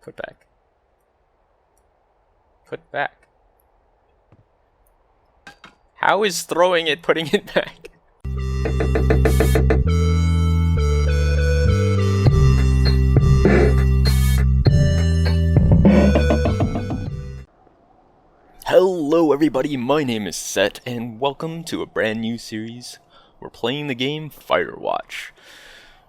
Put back. Put back. How is throwing it putting it back? Hello everybody, my name is Set, and welcome to a brand new series. We're playing the game Firewatch.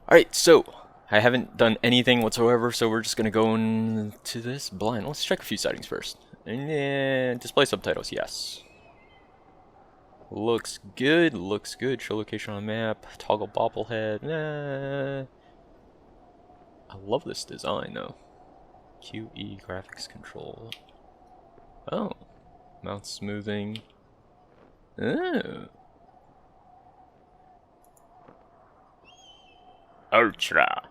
Alright, so, I haven't done anything whatsoever, so we're just gonna go into this blind. Let's check a few settings first. And display subtitles, yes. Looks good, looks good. Show location on map, toggle bobblehead. I love this design though. QE graphics control. Oh. Mouth smoothing. Oh. Ultra.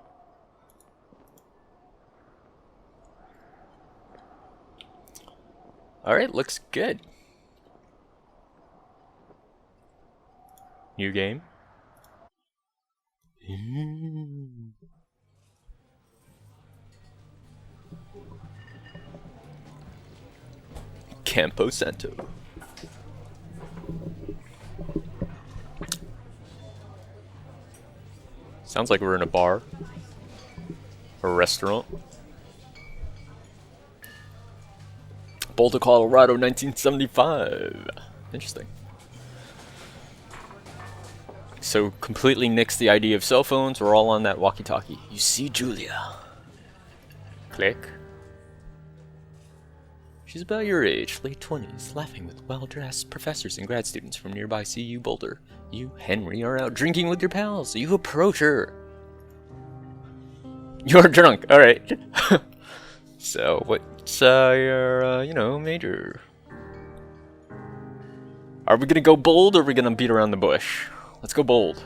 Alright, looks good. New game. Campo Santo. Sounds like we're in a bar or a restaurant. Boulder, Colorado, 1975. Interesting. So completely nixed the idea of cell phones. We're all on that walkie-talkie. You see Julia. Click. She's about your age, late 20s, laughing with well-dressed professors and grad students from nearby CU Boulder. You, Henry, are out drinking with your pals. You approach her. You're drunk. All right. So, what's your, major? Are we gonna go bold or are we gonna beat around the bush? Let's go bold.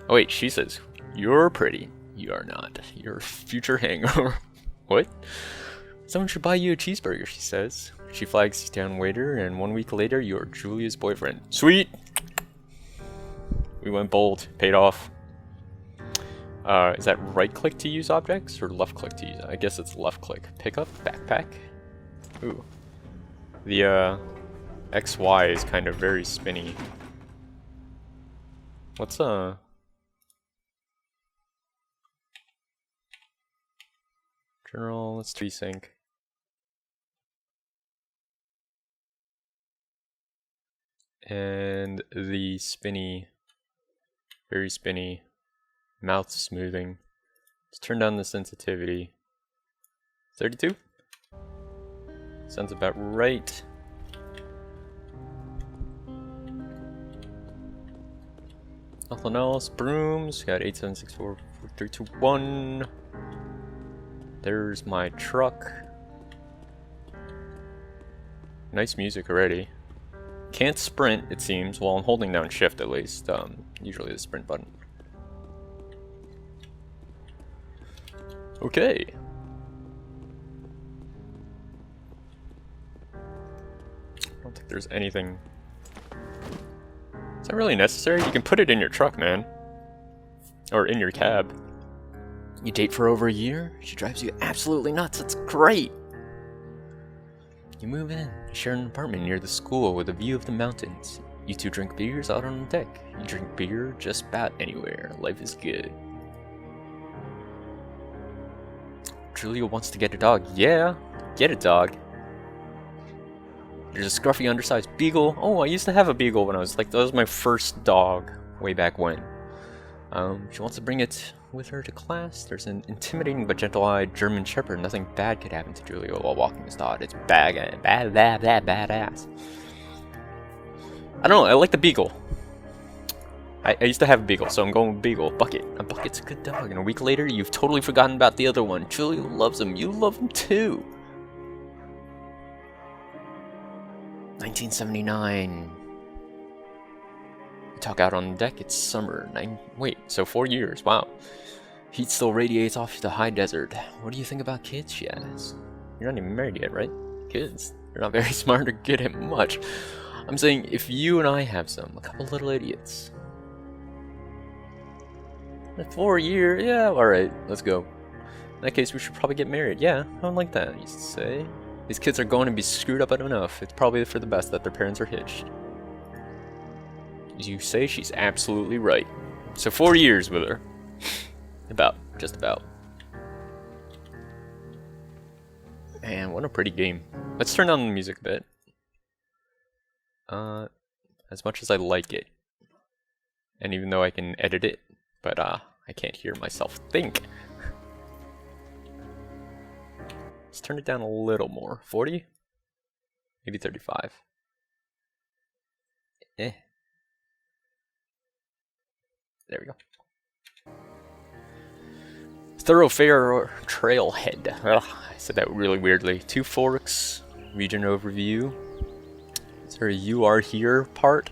Oh wait, she says, you're pretty. You are not. You're a future hangover. What? Someone should buy you a cheeseburger, she says. She flags down waiter, and 1 week later, you're Julia's boyfriend. Sweet! We went bold. Paid off. Is that right click to use objects, or left click to use? I guess it's left click. Pick up, backpack. Ooh. The, XY is kind of very spinny. What's, General, let's desync. And the spinny, very spinny, mouth smoothing. Let's turn down the sensitivity. 32? Sounds about right. Nothing else. Brooms. Got 8764431. There's my truck. Nice music already. Can't sprint, it seems. Well, I'm holding down shift at least. Usually the sprint button. Okay. I don't think there's anything. Is that really necessary? You can put it in your truck, man. Or in your cab. You date for over a year? She drives you absolutely nuts. It's great. You move in, share an apartment near the school with a view of the mountains. You two drink beers out on the deck. You drink beer just about anywhere. Life is good. Julia wants to get a dog. Yeah, get a dog. There's a scruffy undersized beagle. Oh, I used to have a beagle when I was that was my first dog way back when. She wants to bring it with her to class. There's an intimidating but gentle-eyed German Shepherd. Nothing bad could happen to Julia while walking this dog. It's badass. I don't know. I like the beagle. I used to have a beagle, so I'm going with beagle. Bucket. A bucket's a good dog. And a week later, you've totally forgotten about the other one. Julia loves him. You love him too. 1979. You talk out on the deck. It's summer. So 4 years. Wow. Heat still radiates off the high desert. What do you think about kids? She asks. You're not even married yet, right? Kids. They're not very smart or good at much. I'm saying if you and I have some, a couple little idiots. 4 years, yeah, alright, let's go. that case, we should probably get married. Yeah, I don't like that, I used to say. These kids are going to be screwed up enough. It's probably for the best that their parents are hitched. As you say, she's absolutely right. So 4 years with her. Just about. Man, what a pretty game. Let's turn down the music a bit. As much as I like it. And even though I can edit it, but I can't hear myself think. Let's turn it down a little more. 40? Maybe 35. Eh. There we go. Thoroughfare Trailhead. Ugh, I said that really weirdly. Two Forks, region overview. Is there a You Are Here part?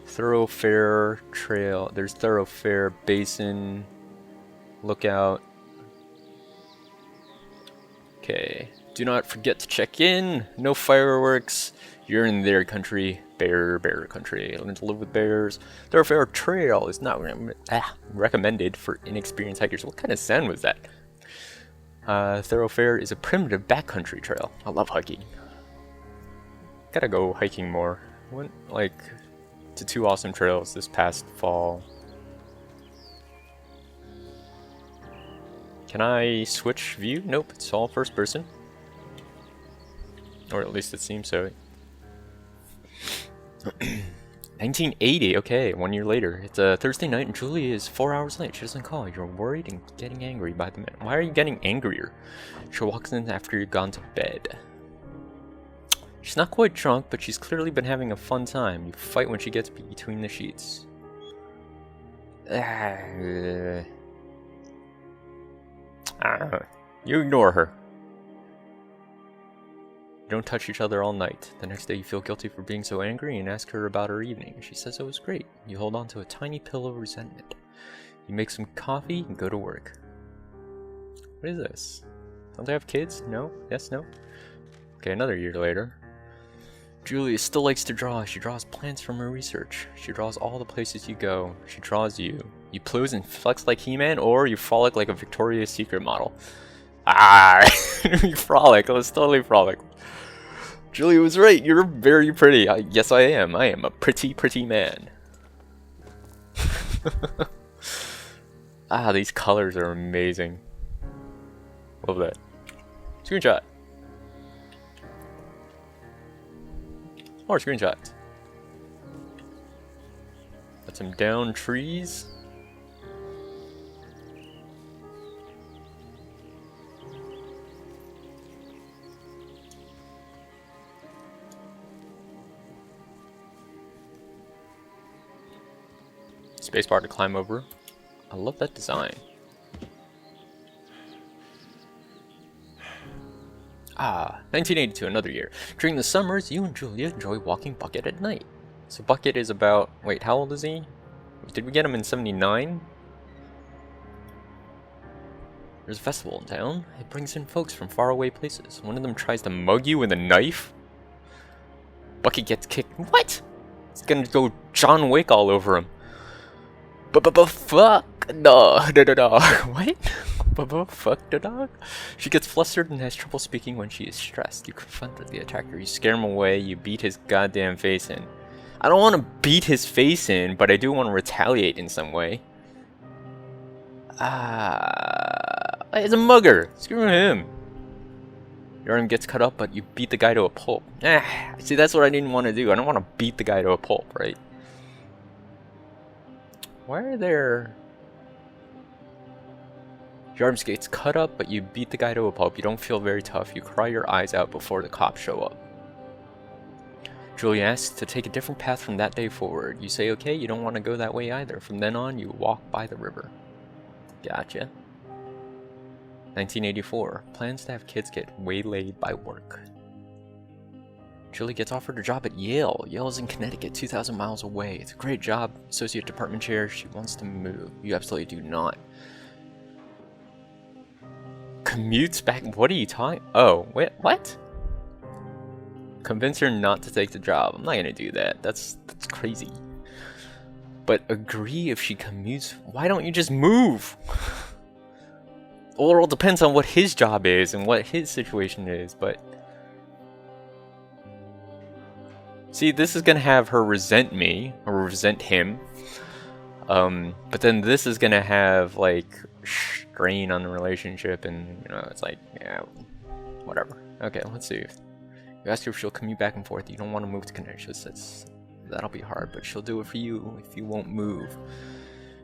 Thoroughfare Trail. There's Thoroughfare Basin. Lookout. Okay. Do not forget to check in. No fireworks. You're in their country. Bear country. Learn to live with bears. Thoroughfare Trail is not recommended for inexperienced hikers. What kind of sound was that? Thoroughfare is a primitive backcountry trail. I love hiking. Gotta go hiking more. Went like to 2 awesome trails this past fall. Can I switch view? Nope, it's all first person. Or at least it seems so. 1980, okay, 1 year later. It's a Thursday night and Julie is 4 hours late. She doesn't call. You're worried and getting angry by the minute. Why are you getting angrier? She walks in after you've gone to bed. She's not quite drunk, but she's clearly been having a fun time. You fight when she gets between the sheets. You ignore her. You don't touch each other all night. The next day you feel guilty for being so angry and ask her about her evening. She says it was great. You hold on to a tiny pill of resentment. You make some coffee and go to work. What is this? Don't they have kids? No? Yes? No? Okay, another year later. Julia still likes to draw. She draws plants from her research. She draws all the places you go. She draws you. You pose and flex like He-Man, or you frolic like a Victoria's Secret model. You frolic. Let's totally frolic. Julia was right. You're very pretty. Yes, I am. I am a pretty, pretty man. These colors are amazing. Love that. Screenshot. More screenshots. Got some down trees. Spacebar to climb over. I love that design. 1982, another year. During the summers, you and Julia enjoy walking Bucket at night. So Bucket is about... Wait, how old is he? Did we get him in 79? There's a festival in town. It brings in folks from faraway places. One of them tries to mug you with a knife. Bucket gets kicked. What? It's gonna go John Wick all over him. Fuck no. What? Fuck the dog? She gets flustered and has trouble speaking when she is stressed. You confront the attacker. You scare him away. You beat his goddamn face in. I don't want to beat his face in, but I do want to retaliate in some way. He's a mugger. Screw him. Your arm gets cut up, but you beat the guy to a pulp. See, that's what I didn't want to do. I don't want to beat the guy to a pulp, right? Why are there... Your arm gets cut up, but you beat the guy to a pulp. You don't feel very tough. You cry your eyes out before the cops show up. Julie asks to take a different path from that day forward. You say, okay, you don't want to go that way either. From then on, you walk by the river. Gotcha. 1984. Plans to have kids get waylaid by work. Julie gets offered a job at Yale. Yale is in Connecticut, 2,000 miles away. It's a great job. Associate department chair. She wants to move. You absolutely do not. Commutes back. What are you talking? Oh, wait, what? Convince her not to take the job. I'm not gonna do that. That's crazy. But agree if she commutes. Why don't you just move? Well, it all depends on what his job is and what his situation is, but... See, this is gonna have her resent me, or resent him. But then this is gonna have, like, strain on the relationship, and, you know, it's like, yeah, whatever. Okay, let's see. You ask her if she'll commute back and forth. You don't want to move to Connecticut. That'll be hard, but she'll do it for you if you won't move.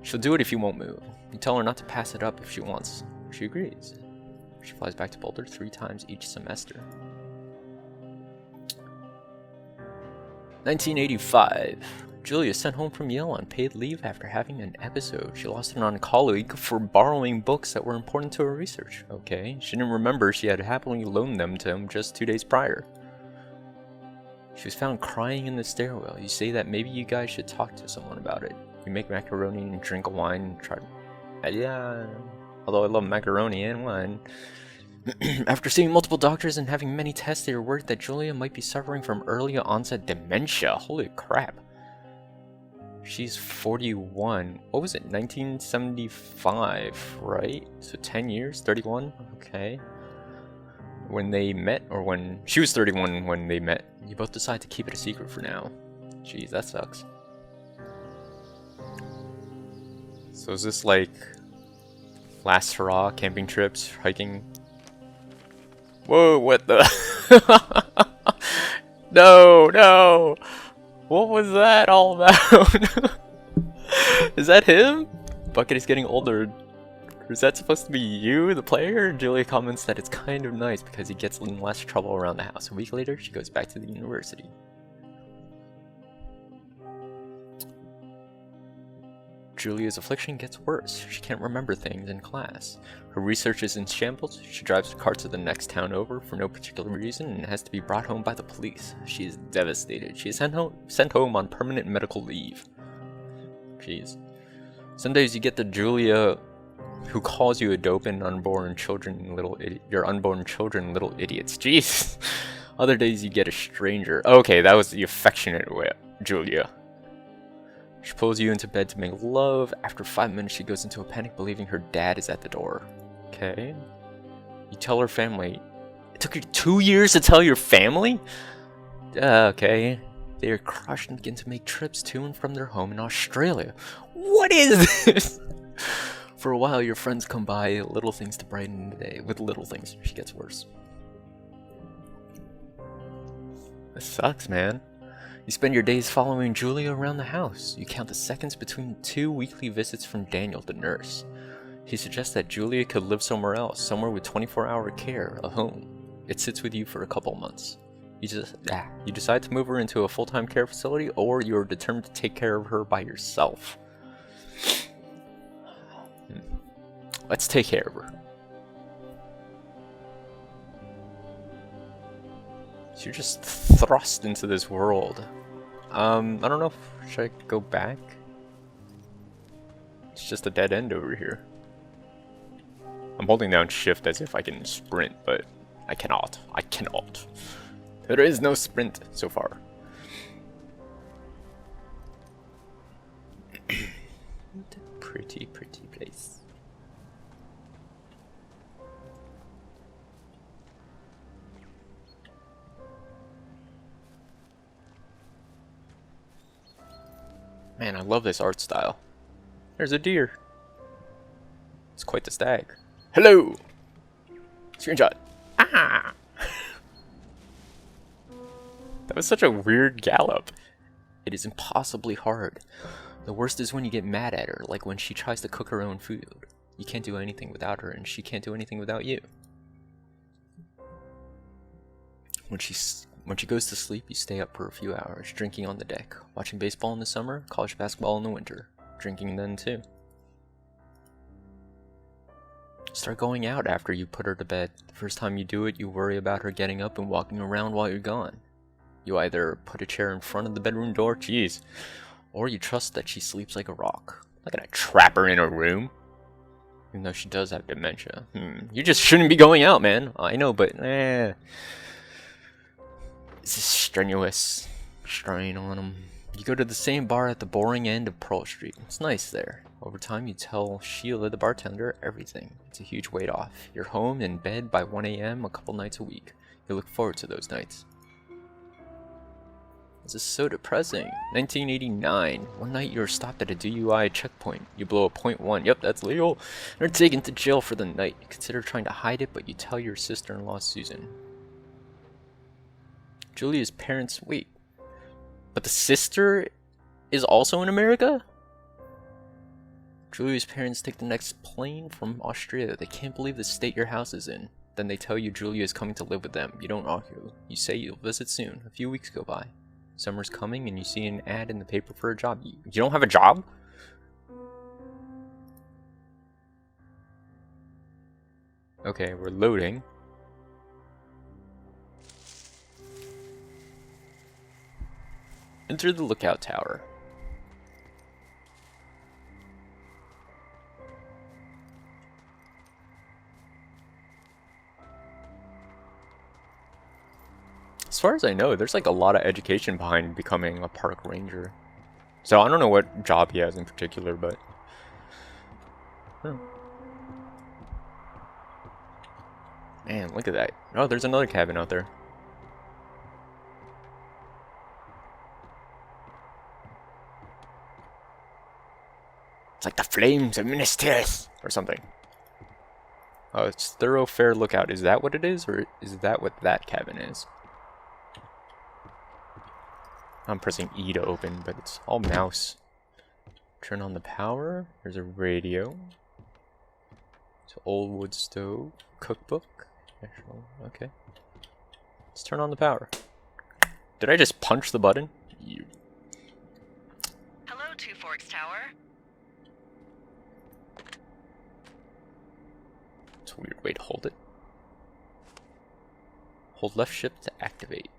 She'll do it if you won't move. You tell her not to pass it up if she wants. She agrees. She flies back to Boulder 3 times each semester. 1985. Julia sent home from Yale on paid leave after having an episode. She lost an colleague for borrowing books that were important to her research. Okay, she didn't remember she had happily loaned them to him just 2 days prior. She was found crying in the stairwell. You say that maybe you guys should talk to someone about it. You make macaroni and drink wine and try... Yeah, although I love macaroni and wine. After seeing multiple doctors and having many tests, they were worried that Julia might be suffering from early onset dementia. Holy crap. She's 41. What was it? 1975, right? So 10 years? 31? Okay. When they met, or when... She was 31 when they met. You both decide to keep it a secret for now. Jeez, that sucks. So is this like... last hurrah, camping trips, hiking? Whoa, what the... No! What was that all about? Is that him? Bucket is getting older. Is that supposed to be you, the player? Julia comments that it's kind of nice because he gets in less trouble around the house. A week later, she goes back to the university. Julia's affliction gets worse. She can't remember things in class. Her research is in shambles. She drives the car to the next town over for no particular reason and has to be brought home by the police. She is devastated. She is sent home on permanent medical leave. Jeez. Some days you get the Julia who calls you a dope and unborn children little idiot. Your unborn children little idiots. Jeez. Other days you get a stranger. Okay, that was the affectionate way, Julia. She pulls you into bed to make love. After 5 minutes, she goes into a panic, believing her dad is at the door. Okay. You tell her family. It took you 2 years to tell your family? Okay. They are crushed and begin to make trips to and from their home in Australia. What is this? For a while, your friends come by, little things to brighten the day. With little things, she gets worse. This sucks, man. You spend your days following Julia around the house. You count the seconds between 2 weekly visits from Daniel, the nurse. He suggests that Julia could live somewhere else, somewhere with 24-hour care, a home. It sits with you for a couple months. You decide to move her into a full-time care facility, or you're determined to take care of her by yourself. Let's take care of her. So you're just thrust into this world. I don't know if... Should I go back? It's just a dead end over here. I'm holding down shift as if I can sprint, but I cannot. I cannot. There is no sprint so far. Pretty place. Man, I love this art style. There's a deer. It's quite the stag. Hello! Screenshot. Ah! That was such a weird gallop. It is impossibly hard. The worst is when you get mad at her, like when she tries to cook her own food. You can't do anything without her, and she can't do anything without you. When she goes to sleep, you stay up for a few hours, drinking on the deck, watching baseball in the summer, college basketball in the winter, drinking then too. Start going out after you put her to bed. The first time you do it, you worry about her getting up and walking around while you're gone. You either put a chair in front of the bedroom door, jeez, or you trust that she sleeps like a rock. I'm not gonna trap her in a room. Even though she does have dementia. You just shouldn't be going out, man. I know, but It's just strenuous strain on them. You go to the same bar at the boring end of Pearl Street. It's nice there. Over time, you tell Sheila, the bartender, everything. It's a huge weight off. You're home in bed by 1 a.m. a couple nights a week. You look forward to those nights. This is so depressing. 1989. One night you were stopped at a DUI checkpoint. You blow a .1. Yep, that's legal. You're taken to jail for the night. You consider trying to hide it, but you tell your sister-in-law, Susan. Julia's parents... Wait. But the sister is also in America? Julia's parents take the next plane from Australia. They can't believe the state your house is in. Then they tell you Julia is coming to live with them. You don't argue. You say you'll visit soon. A few weeks go by. Summer's coming and you see an ad in the paper for a job. You don't have a job? Okay, we're loading. Enter the lookout tower. As far as I know, there's like a lot of education behind becoming a park ranger. So I don't know what job he has in particular, but... Man, look at that. Oh, there's another cabin out there. It's like the flames of Minas Tirith or something. Oh, it's Thoroughfare Lookout. Is that what it is, or is that what that cabin is? I'm pressing E to open, but it's all mouse. Turn on the power. There's a radio. It's an old wood stove. Cookbook. Actually, okay. Let's turn on the power. Did I just punch the button? You. Hello, Two Forks Tower. It's a weird way to hold it. Hold left shift to activate.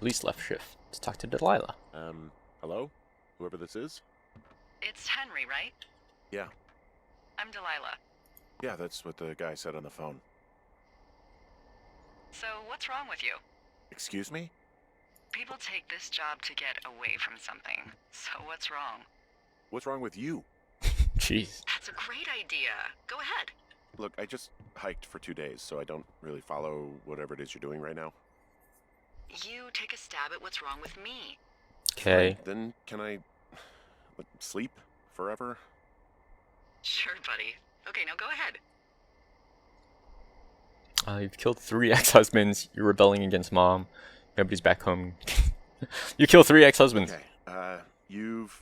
Release left shift to talk to Delilah. Hello? Whoever this is? It's Henry, right? Yeah. I'm Delilah. Yeah, that's what the guy said on the phone. So, what's wrong with you? Excuse me? People take this job to get away from something. So, what's wrong? What's wrong with you? Jeez. That's a great idea. Go ahead. Look, I just hiked for 2 days, so I don't really follow whatever it is you're doing right now. You take a stab at what's wrong with me. Okay. Then can I sleep forever? Sure, buddy. Okay, now go ahead. You've killed 3 ex-husbands. You're rebelling against mom. Nobody's back home. You killed 3 ex-husbands. Okay. You've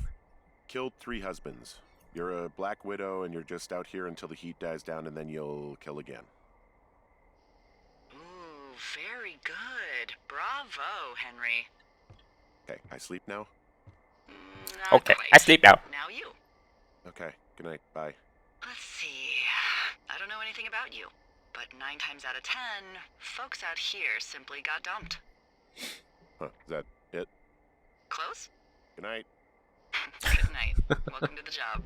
killed 3 husbands. You're a black widow, and you're just out here until the heat dies down, and then you'll kill again. Ooh, very good. Bravo, Henry. Okay, I sleep now? Not Okay, quite. I sleep now. Now you. Okay, good night, bye. Let's see. I don't know anything about you, but 9 times out of 10, folks out here simply got dumped. Huh, is that it? Close? Good night. Good night. Welcome to the job.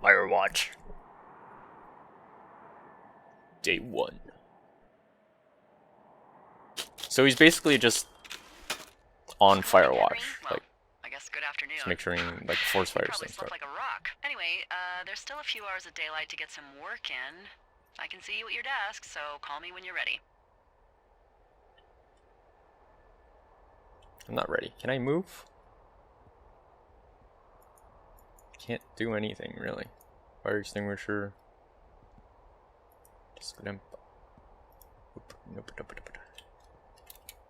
Firewatch. Day 1. So he's basically just on Firewatch, Well, like I guess good afternoon. just make sure he like force You fires probably things. slept like a rock. Anyway, there's still a few hours of daylight to get some work in. I can see you at your desk, so call me when you're ready. I'm not ready. Can I move? Can't do anything really. Fire extinguisher. Just gonna.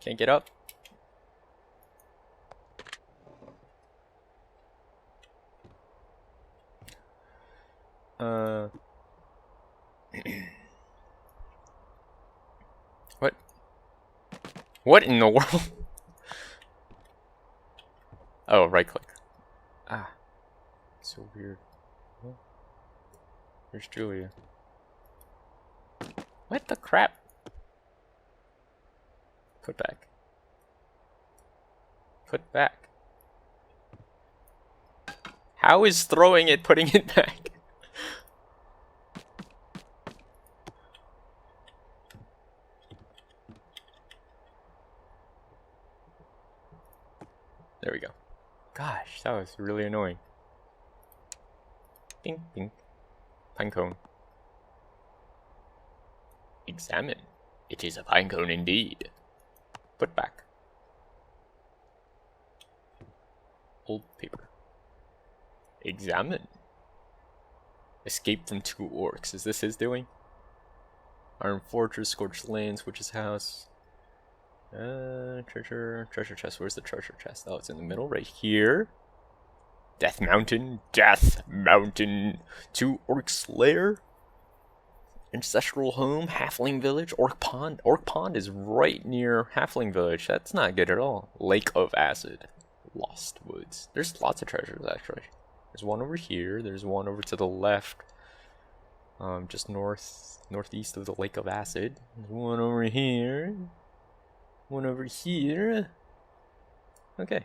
Can't get up. What? What in the world? Oh, right click. Ah. So weird. Oh. There's Julia. What the crap? Put back. Put back. How is throwing it putting it back? it's really annoying. Bing, bing. Pinecone. Examine. It is a pinecone indeed. Put back. Old paper. Examine. Escape from 2 orcs. Is this his doing? Iron Fortress, Scorched Lands, Witch's House. Treasure chest. Where's the treasure chest? Oh, it's in the middle, right here. Death Mountain. 2 Orcs Lair. Ancestral Home, Halfling Village, Orc Pond. Orc Pond is right near Halfling Village. That's not good at all. Lake of Acid. Lost Woods. There's lots of treasures, actually. There's one over here. There's one over to the left. Just northeast of the Lake of Acid. There's one over here. One over here. Okay.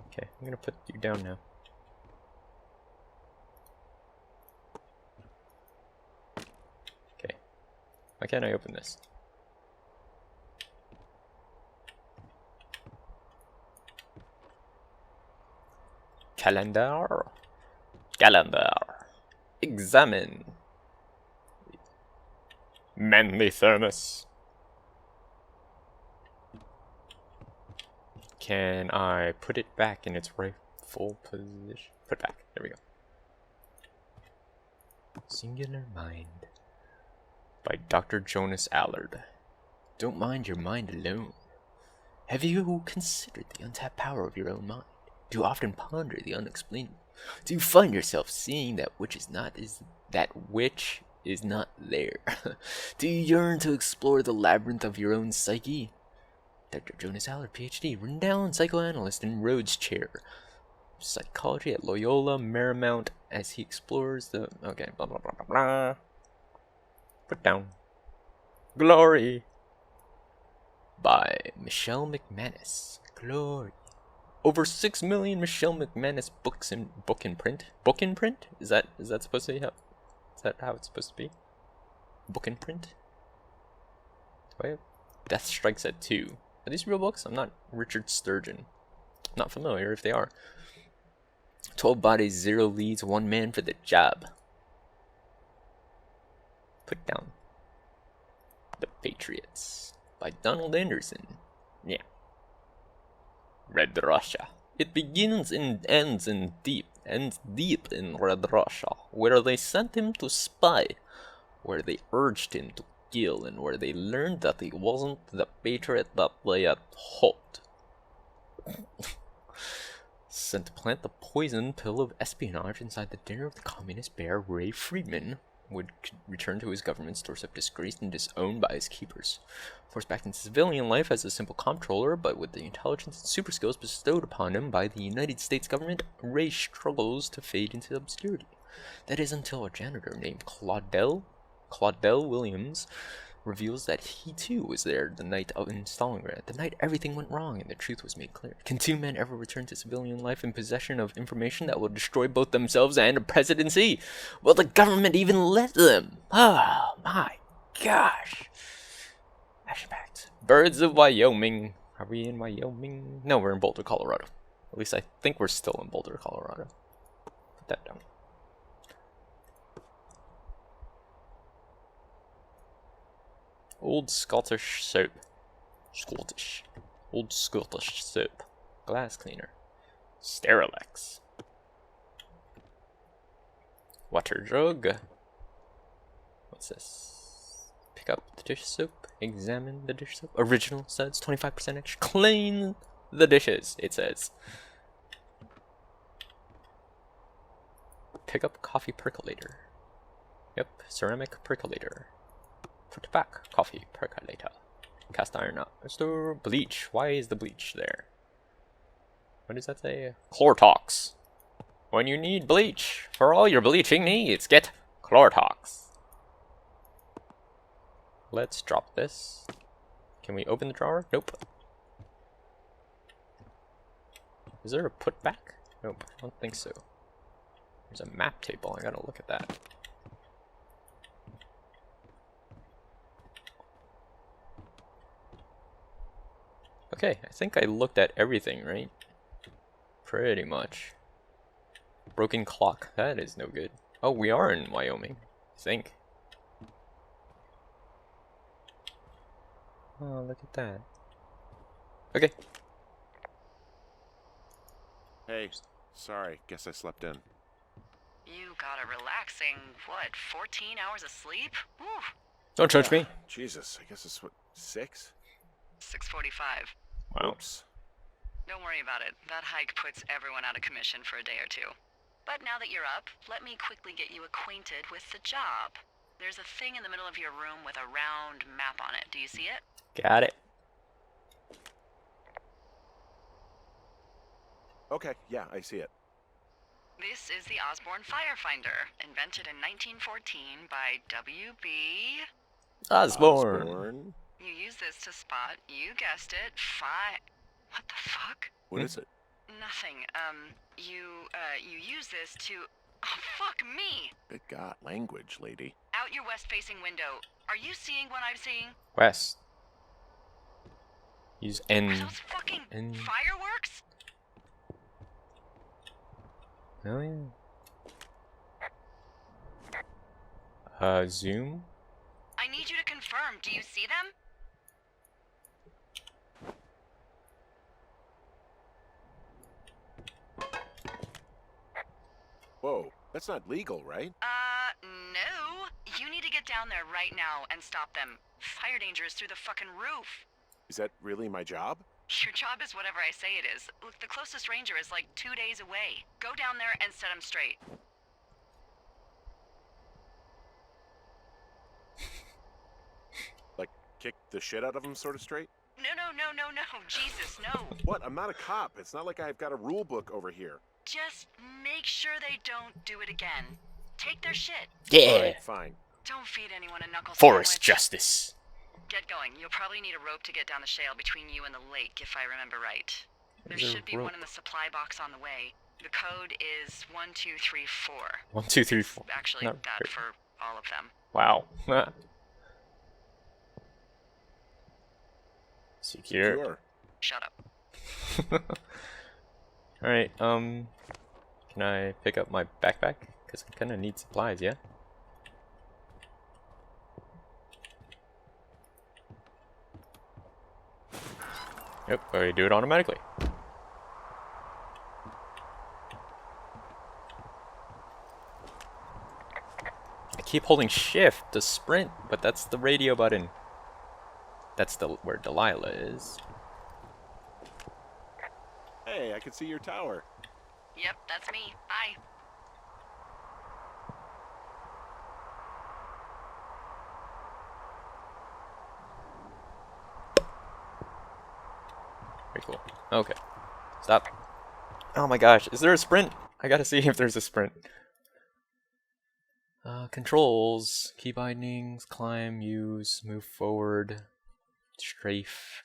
Okay, I'm gonna put you down now. Okay. Why can't I open this? Calendar. Examine. Manly thermos. Can I put it back in its rightful position? Put back. There we go. Singular Mind. By Dr. Jonas Allard. Don't mind your mind alone. Have you considered the untapped power of your own mind? Do you often ponder the unexplainable? Do you find yourself seeing that which is not there? Do you yearn to explore the labyrinth of your own psyche? Dr. Jonas Allard, PhD, renowned psychoanalyst in Rhodes Chair, psychology at Loyola Marymount, as he explores the... Okay, blah blah blah blah blah. Put down. Glory. By Michelle McManus. Glory. Over 6 million Michelle McManus books in book in print. Book in print? Is that supposed to be how? Is that how it's supposed to be? Book in print? Do I have Death Strikes at 2? Are these real books? I'm not Richard Sturgeon. Not familiar if they are. 12 bodies, 0 leads, 1 man for the job. Put down. The Patriots. By Donald Anderson. Yeah. Red Russia. It begins and ends deep in Red Russia, where they sent him to spy, where they urged him to kill, and where they learned that he wasn't the patriot that they had hoped. Sent to plant the poison pill of espionage inside the dinner of the communist bear Ray Friedman would return to his government's doorstep disgraced and disowned by his keepers. Forced back into civilian life as a simple comptroller, but with the intelligence and super skills bestowed upon him by the United States government, Ray struggles to fade into obscurity. That is until a janitor named Claudel Williams reveals that he too was there the night of installing Red, the night everything went wrong and the truth was made clear. Can 2 men ever return to civilian life in possession of information that will destroy both themselves and a presidency? Will the government even let them? Oh my gosh. Flashbacks. Birds of Wyoming. Are we in Wyoming? No, we're in Boulder, Colorado. At least I think we're still in Boulder, Colorado. Put that down. Old Scottish soap. Old Scottish soap. Glass cleaner. Sterilex. Water jug. What's this? Pick up the dish soap. Examine the dish soap. Original says 25% extra. Clean the dishes, it says. Pick up coffee percolator. Yep, ceramic percolator. Put back coffee percolator. Cast iron up. Store bleach. Why is the bleach there? What does that say? Chlortox. When you need bleach for all your bleaching needs, get Chlortox. Let's drop this. Can we open the drawer? Nope. Is there a put back? Nope, I don't think so. There's a map table. I gotta look at that. Okay, I think I looked at everything, right? Pretty much. Broken clock. That is no good. Oh, we are in Wyoming, I think. Oh, look at that. Okay. Hey, sorry. Guess I slept in. You got a relaxing, what, 14 hours of sleep? Whew. Don't judge me. Jesus, I guess it's what, 6? 6:45. Wow. Oops. Don't worry about it. That hike puts everyone out of commission for a day or two. But now that you're up, let me quickly get you acquainted with the job. There's a thing in the middle of your room with a round map on it. Do you see it? Got it. Okay, yeah, I see it. This is the Osborne Firefinder, invented in 1914 by W.B. Osborne. You use this to spot, you guessed it, What the fuck? What is it? Nothing. You use this to... Oh, fuck me! Good God, language, lady. Out your west-facing window. Are you seeing what I'm seeing? West. Use N. Are those fucking fireworks? Oh yeah. Zoom. I need you to confirm. Do you see them? Whoa, that's not legal, right? No. You need to get down there right now and stop them. Fire danger is through the fucking roof. Is that really my job? Your job is whatever I say it is. Look, the closest ranger is like 2 days away. Go down there and set him straight. Like, kick the shit out of him sort of straight? No. Jesus, no. What? I'm not a cop. It's not like I've got a rule book over here. Just make sure they don't do it again. Take their shit. Yeah. Alright, fine. Don't feed anyone a knuckle Forest sandwich. justice. Get going. You'll probably need a rope to get down the shale between you and the lake, if I remember right. There There's a should be rope. one in the supply box on the way. The code is 1234. 1, 2, 3, 4. Actually, Not that very- for all of them. Wow. Secure. Shut up. Alright, can I pick up my backpack? Because I kind of need supplies, yeah? Yep, I do it automatically. I keep holding shift to sprint, but that's the radio button. That's where Delilah is. Hey, I can see your tower. Yep, that's me. Bye. Very cool. Okay. Stop. Oh my gosh, is there a sprint? I gotta see if there's a sprint. Controls. Key bindings, climb, use, move forward, strafe,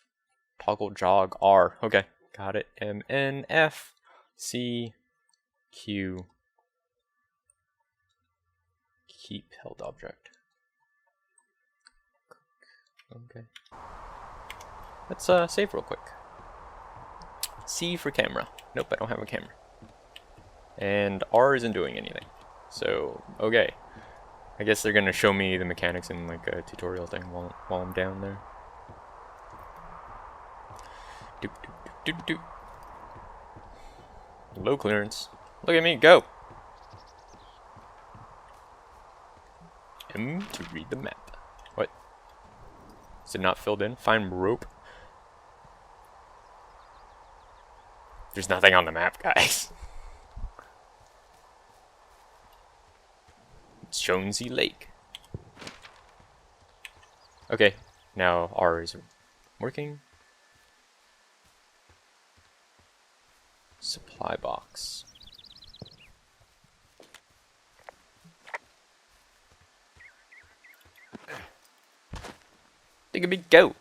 toggle, jog, R. Okay, got it. M, N, F, C, Q. Keep held object. Okay. Let's save real quick. C for camera. Nope, I don't have a camera. And R isn't doing anything. So, okay. I guess they're gonna show me the mechanics in like a tutorial thing while I'm down there. Doop, doop, doop, doop, doop. Low clearance. Look at me, go! M to read the map. What? Is it not filled in? Find rope. There's nothing on the map, guys. It's Jonesy Lake. Okay, now R is working. Supply box. Take a big go.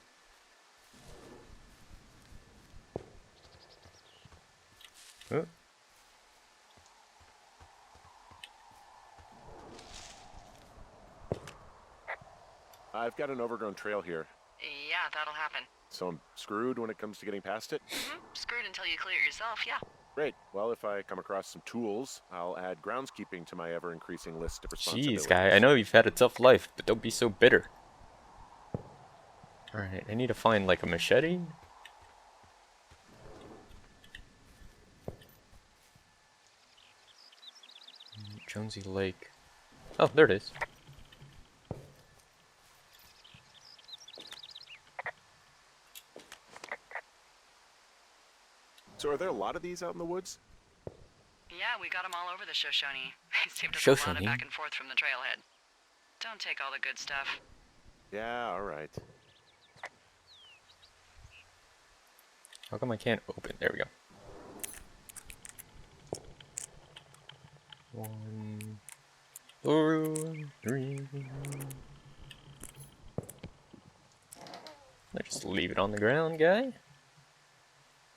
Huh? I've got an overgrown trail here. Yeah, that'll happen. So I'm screwed when it comes to getting past it? Screwed until you clear it yourself, yeah. Great. Well, if I come across some tools, I'll add groundskeeping to my ever-increasing list of responsibilities. Jeez, guy, I know you've had a tough life, but don't be so bitter. Alright, I need to find, like, a machete? Jonesy Lake. Oh, there it is. So are there a lot of these out in the woods? Yeah, we got them all over the Shoshone. Saved us a lot of back and forth from the trailhead. Don't take all the good stuff. Yeah, all right. How come I can't open? There we go. 1, 2, 3. Let's just leave it on the ground, guy.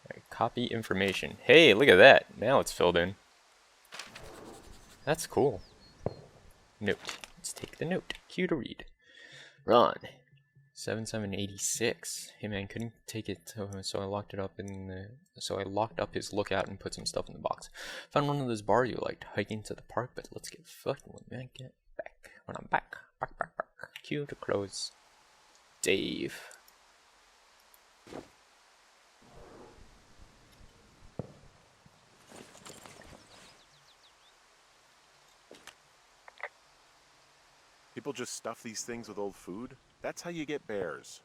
Alright, copy information. Hey, look at that. Now it's filled in. That's cool. Note. Let's take the note. Cue to read. Ron. 7786. Hey man, couldn't take it, so I locked it up in the. So I locked up his lookout and put some stuff in the box. Found one of those bars you liked, hiking to the park, but let's get fucked when I get back. When I'm back. Back. Cue to close. Dave. People just stuff these things with old food? That's how you get bears.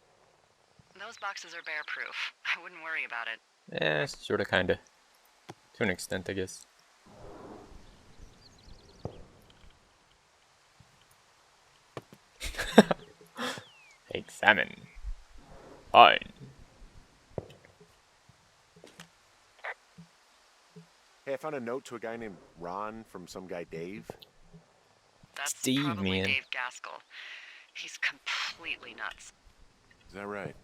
Those boxes are bear-proof. I wouldn't worry about it. Eh, sorta, kinda. To an extent, I guess. Examine. Fine. Hey, I found a note to a guy named Ron from some guy Dave. That's Steve, probably man. Dave Gaskell. He's completely nuts. Is that right?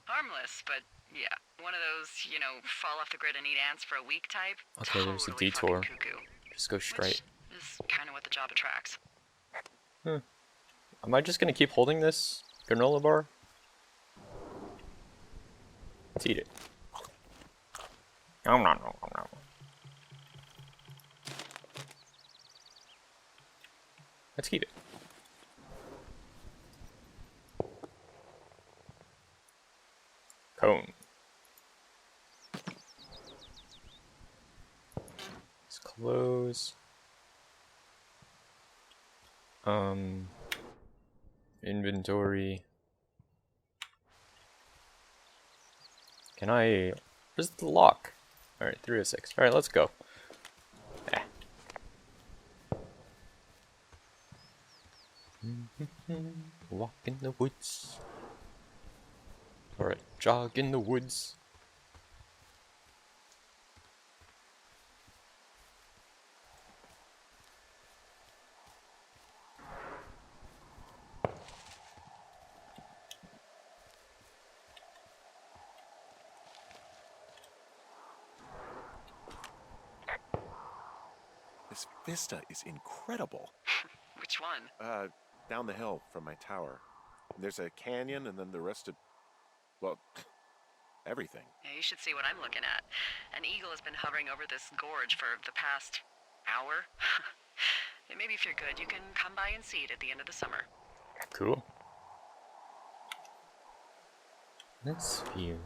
Harmless, but yeah, one of those, you know, fall off the grid and eat ants for a week type. Okay, there's a Totally detour. fucking cuckoo. Just go straight. Which is kind of what the job attracts. Am I just gonna keep holding this granola bar? Let's eat it. Nom, nom, nom, nom, nom. Let's keep it. Cone. Let's close. Inventory. Can I... Where's the lock? Alright, 306. Alright, let's go. Ah. Walk in the woods. Or a jog in the woods. This vista is incredible. Which one? Down the hill from my tower. There's a canyon and then the rest of, well, everything. Yeah, you should see what I'm looking at. An eagle has been hovering over this gorge for the past hour. And maybe if you're good, you can come by and see it at the end of the summer. Cool. Let's view.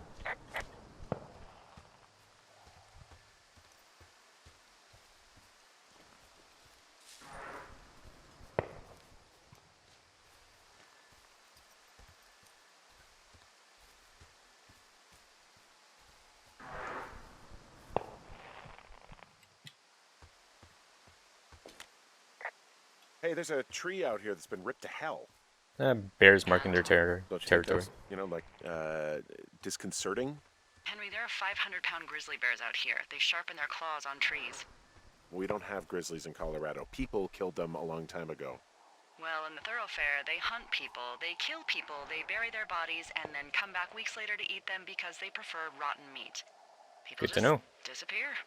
Hey, there's a tree out here that's been ripped to hell. Bears marking their territory. Don't you think that's, you know, like, disconcerting? Henry, there are 500-pound grizzly bears out here. They sharpen their claws on trees. We don't have grizzlies in Colorado. People killed them a long time ago. Well, in the thoroughfare, they hunt people, they kill people, they bury their bodies, and then come back weeks later to eat them because they prefer rotten meat. People Good to just know. disappear.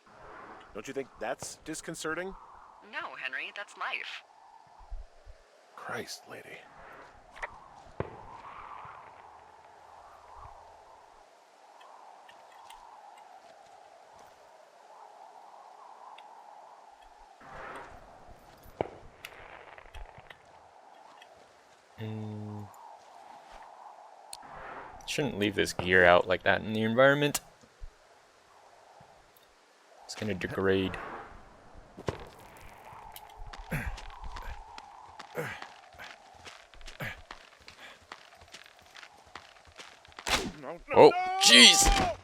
Don't you think that's disconcerting? No, Henry, that's life. Christ, lady. Shouldn't leave this gear out like that in the environment. It's gonna degrade. Oh, jeez!